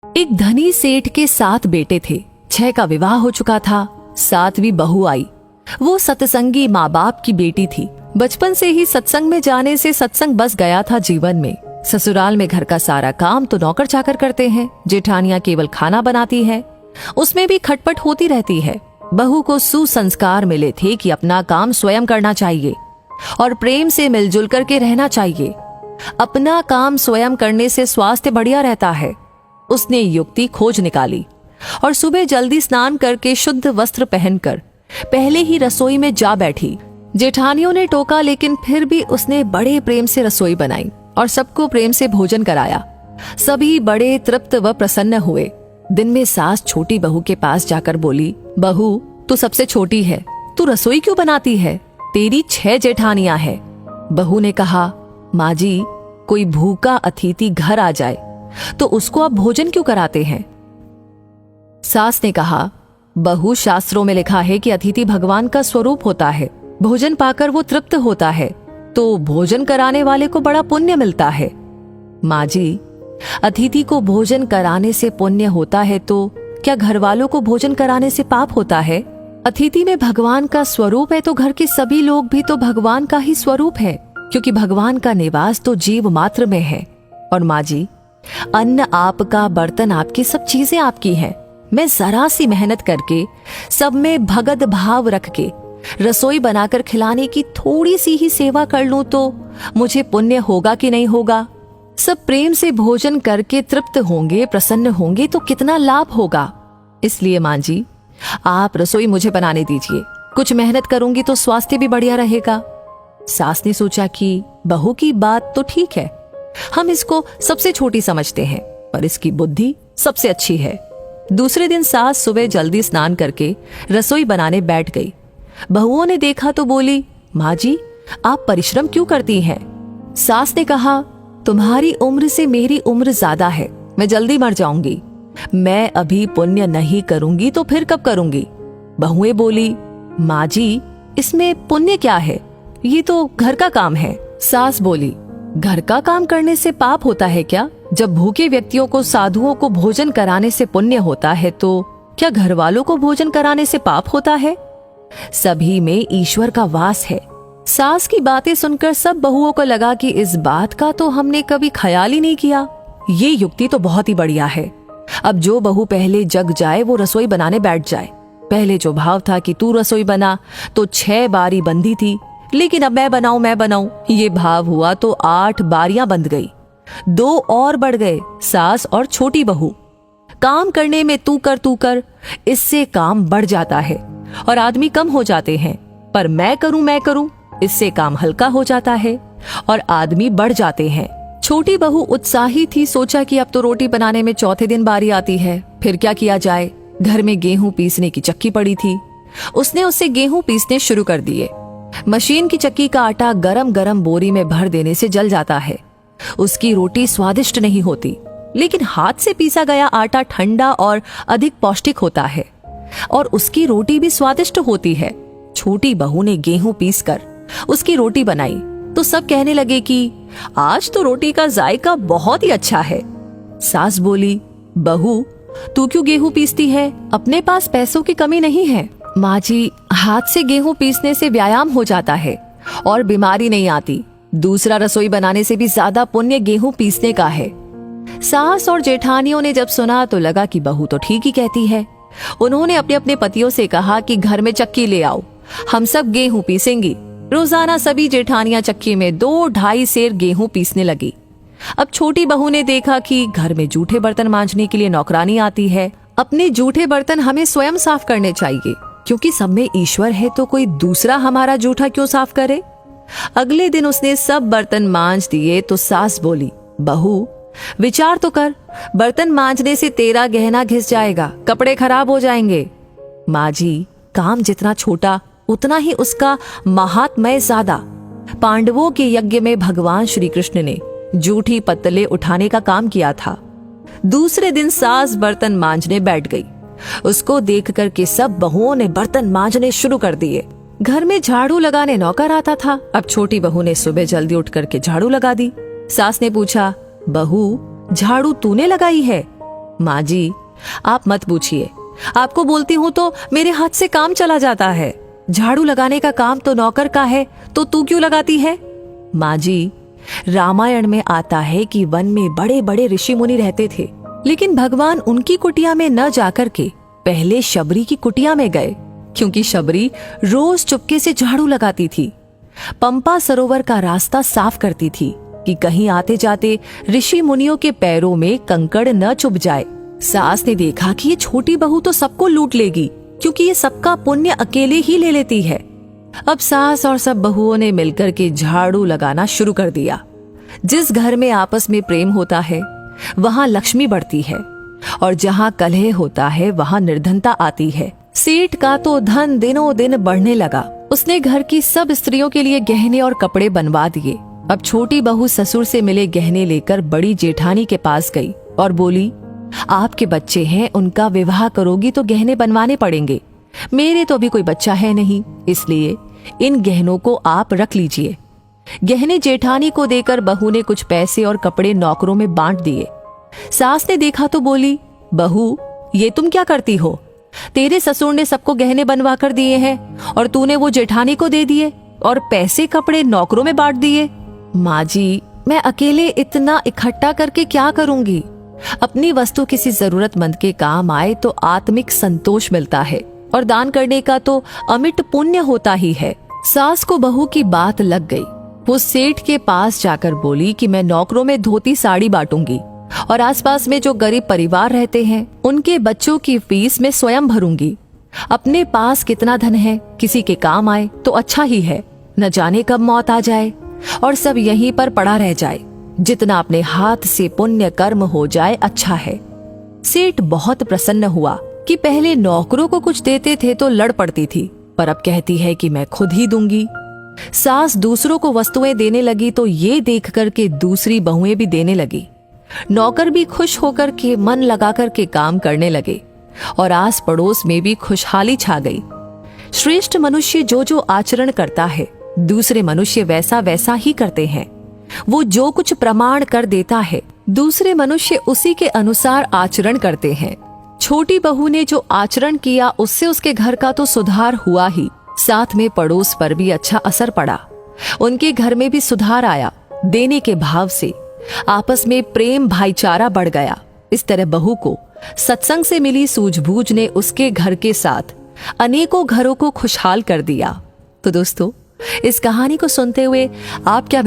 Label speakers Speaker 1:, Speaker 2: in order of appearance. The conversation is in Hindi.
Speaker 1: एक धनी सेठ के 7 बेटे थे। 6 का विवाह हो चुका था। 7वीं बहू आई। वो सत्संगी माँ बाप की बेटी थी। बचपन से ही सत्संग में जाने से सत्संग बस गया था जीवन में। ससुराल में घर का सारा काम तो नौकर चाकर करते हैं। जेठानियां केवल खाना बनाती है, उसमें भी खटपट होती रहती है। बहू को सुसंस्कार मिले थे कि अपना काम स्वयं करना चाहिए और प्रेम से मिलजुल करके रहना चाहिए। अपना काम स्वयं करने से स्वास्थ्य बढ़िया रहता है। उसने युक्ति खोज निकाली और सुबह जल्दी स्नान करके शुद्ध वस्त्र पहनकर पहले ही रसोई में जा बैठी। जेठानियों ने टोका, लेकिन फिर भी उसने बड़े प्रेम से रसोई बनाई और सबको प्रेम से भोजन कराया। सभी बड़े तृप्त व प्रसन्न हुए। दिन में सास छोटी बहू के पास जाकर बोली, बहू तू सबसे छोटी है, तू रसोई क्यों बनाती है? तेरी 6 जेठानियां हैं। बहू ने कहा, माँ जी, कोई भूखा अतिथि घर आ जाए तो उसको आप भोजन क्यों कराते हैं? सास ने कहा, बहू, शास्त्रों में लिखा है कि अतिथि भगवान का स्वरूप होता है। भोजन पाकर वो तृप्त होता है तो भोजन कराने वाले को बड़ा पुण्य मिलता है। माँ जी, अतिथि को भोजन कराने से पुण्य होता है तो क्या घर वालों को भोजन कराने से पाप होता है? अतिथि में भगवान का स्वरूप है तो घर के सभी लोग भी तो भगवान का ही स्वरूप है, क्योंकि भगवान का निवास तो जीव मात्र में है। और माँ जी, अन्न आपका, बर्तन आपके, सब चीजें आपकी हैं। मैं जरा सी मेहनत करके सब में भगत भाव रख के रसोई बनाकर खिलाने की थोड़ी सी ही सेवा कर लूं तो मुझे पुण्य होगा कि नहीं होगा? सब प्रेम से भोजन करके तृप्त होंगे, प्रसन्न होंगे तो कितना लाभ होगा। इसलिए माँ जी, आप रसोई मुझे बनाने दीजिए। कुछ मेहनत करूंगी तो स्वास्थ्य भी बढ़िया रहेगा। सास ने सोचा कि बहू की बात तो ठीक है, हम इसको सबसे छोटी समझते हैं, पर इसकी बुद्धि सबसे अच्छी है। दूसरे दिन सास सुबह जल्दी स्नान करके रसोई बनाने बैठ गई। बहुओं ने देखा तो बोली, माँ जी, आप परिश्रम क्यों करती हैं? सास ने कहा, तुम्हारी उम्र से मेरी उम्र ज्यादा है, मैं जल्दी मर जाऊंगी। मैं अभी पुण्य नहीं करूंगी तो फिर कब करूंगी? बहुएं बोली, माँ जी, इसमें पुण्य क्या है? ये तो घर का काम है। सास बोली, घर का काम करने से पाप होता है क्या? जब भूखे व्यक्तियों को, साधुओं को भोजन कराने से पुण्य होता है तो क्या घर वालों को भोजन कराने से पाप होता है? सभी में ईश्वर का वास है। सास की बातें सुनकर सब बहुओं को लगा कि इस बात का तो हमने कभी ख्याल ही नहीं किया। ये युक्ति तो बहुत ही बढ़िया है। अब जो बहू पहले जग जाए वो रसोई बनाने बैठ जाए। पहले जो भाव था कि तू रसोई बना तो 6 बारी बंधी थी, लेकिन अब मैं बनाऊं, ये भाव हुआ तो 8 बारियां बंध गई। 2 और बढ़ गए, सास और छोटी बहू। काम करने में तू कर, इससे काम बढ़ जाता है और आदमी कम हो जाते हैं। पर मैं करूं, इससे काम हल्का हो जाता है और आदमी बढ़ जाते हैं। छोटी बहू उत्साही थी। सोचा कि अब तो रोटी बनाने में चौथे दिन बारी आती है, फिर क्या किया जाए। घर में गेहूं पीसने की चक्की पड़ी थी। उसने उससे गेहूं पीसने शुरू कर दिए। मशीन की चक्की का आटा गरम गरम बोरी में भर देने से जल जाता है। उसकी रोटी स्वादिष्ट नहीं होती, लेकिन हाथ से पीसा गया आटा ठंडा और अधिक पौष्टिक होता है और उसकी रोटी भी स्वादिष्ट होती है। छोटी बहू ने गेहूं पीसकर उसकी रोटी बनाई तो सब कहने लगे कि आज तो रोटी का जायका बहुत ही अच्छा है। सास बोली, बहू, तू क्यों गेहूं पीसती है? अपने पास पैसों की कमी नहीं है। माँ जी, हाथ से गेहूं पीसने से व्यायाम हो जाता है और बीमारी नहीं आती। दूसरा रसोई बनाने से भी ज्यादा पुण्य गेहूं पीसने का है। सास और जेठानियों ने जब सुना तो लगा कि बहू तो ठीक ही कहती है। उन्होंने अपने अपने पतियों से कहा कि घर में चक्की ले आओ, हम सब गेहूं पीसेंगी। रोजाना सभी जेठानियां चक्की में 2-2.5 सेर गेहूं पीसने लगी। अब छोटी बहू ने देखा कि घर में जूठे बर्तन मांजने के लिए नौकरानी आती है। अपने जूठे बर्तन हमें स्वयं साफ करने चाहिए, क्योंकि सब में ईश्वर है तो कोई दूसरा हमारा जूठा क्यों साफ करे। अगले दिन उसने सब बर्तन मांज दिए तो सास बोली, बहू, विचार तो कर, बर्तन मांजने से तेरा गहना घिस जाएगा, कपड़े खराब हो जाएंगे। माँ जी, काम जितना छोटा उतना ही उसका महात्म्य ज्यादा। पांडवों के यज्ञ में भगवान श्री कृष्ण ने जूठी पत्तले उठाने का काम किया था। दूसरे दिन सास बर्तन मांजने बैठ गई। उसको देख कर के सब बहुओं ने बर्तन मांजने शुरू कर दिए। घर में झाड़ू लगाने नौकर आता था। अब छोटी बहू ने सुबह जल्दी उठ करके झाड़ू लगा दी। सास ने पूछा, बहू, झाड़ू तूने लगाई है? माँ जी, आप मत पूछिए, आपको बोलती हूँ तो मेरे हाथ से काम चला जाता है। झाड़ू लगाने का काम तो नौकर का है, तो तू क्यों लगाती है? माँ जी, रामायण में आता है कि वन में बड़े बड़े ऋषि मुनि रहते थे, लेकिन भगवान उनकी कुटिया में न जाकर के पहले शबरी की कुटिया में गए, क्योंकि शबरी रोज चुपके से झाड़ू लगाती थी, पंपा सरोवर का रास्ता साफ करती थी कि कहीं आते जाते ऋषि मुनियों के पैरों में कंकड़ न चुभ जाए। सास ने देखा कि ये छोटी बहू तो सबको लूट लेगी, क्योंकि ये सबका पुण्य अकेले ही ले लेती है। अब सास और सब बहुओं ने मिलकर के झाड़ू लगाना शुरू कर दिया। जिस घर में आपस में प्रेम होता है वहां लक्ष्मी बढ़ती है, और जहां कलह होता है वहां निर्धनता आती है। सेठ का तो धन दिनों दिन बढ़ने लगा। उसने घर की सब स्त्रियों के लिए गहने और कपड़े बनवा दिए। अब छोटी बहू ससुर से मिले गहने लेकर बड़ी जेठानी के पास गई और बोली, आपके बच्चे हैं, उनका विवाह करोगी तो गहने बनवाने पड़ेंगे। मेरे तो अभी कोई बच्चा है नहीं, इसलिए इन गहनों को आप रख लीजिए। गहने जेठानी को देकर बहू ने कुछ पैसे और कपड़े नौकरों में बांट दिए। सास ने देखा तो बोली, बहू, ये तुम क्या करती हो? तेरे ससुर ने सबको गहने बनवा कर दिए हैं और तूने वो जेठानी को दे दिए और पैसे कपड़े नौकरों में बांट दिए। माँ जी, मैं अकेले इतना इकट्ठा करके क्या करूंगी? अपनी वस्तु किसी जरूरतमंद के काम आए तो आत्मिक संतोष मिलता है, और दान करने का तो अमिट पुण्य होता ही है। सास को बहू की बात लग गई। वो सेठ के पास जाकर बोली कि मैं नौकरों में धोती साड़ी बांटूंगी और आसपास में जो गरीब परिवार रहते हैं उनके बच्चों की फीस में स्वयं भरूंगी। अपने पास कितना धन है, किसी के काम आए तो अच्छा ही है, न जाने कब मौत आ जाए और सब यहीं पर पड़ा रह जाए। जितना अपने हाथ से पुण्य कर्म हो जाए अच्छा है। सेठ बहुत प्रसन्न हुआ कि पहले नौकरों को कुछ देते थे तो लड़ पड़ती थी, पर अब कहती है कि मैं खुद ही दूंगी। सास दूसरों को वस्तुएं देने लगी तो ये देख कर के दूसरी बहुएं भी देने लगी। नौकर भी खुश होकर के मन लगा कर के काम करने लगे और आस पड़ोस में भी खुशहाली छा गई। श्रेष्ठ मनुष्य जो जो आचरण करता है दूसरे मनुष्य वैसा वैसा ही करते हैं। वो जो कुछ प्रमाण कर देता है दूसरे मनुष्य उसी के अनुसार आचरण करते हैं। छोटी बहू ने जो आचरण किया उससे उसके घर का तो सुधार हुआ ही, साथ में पड़ोस पर भी अच्छा असर पड़ा। उनके घर में भी सुधार आया। देने के भाव से आपस में प्रेम भाईचारा बढ़ गया। इस तरह बहू को सत्संग से मिली सूझबूझ ने उसके घर के साथ अनेकों घरों को खुशहाल कर दिया। तो दोस्तों, इस कहानी को सुनते हुए आप क्या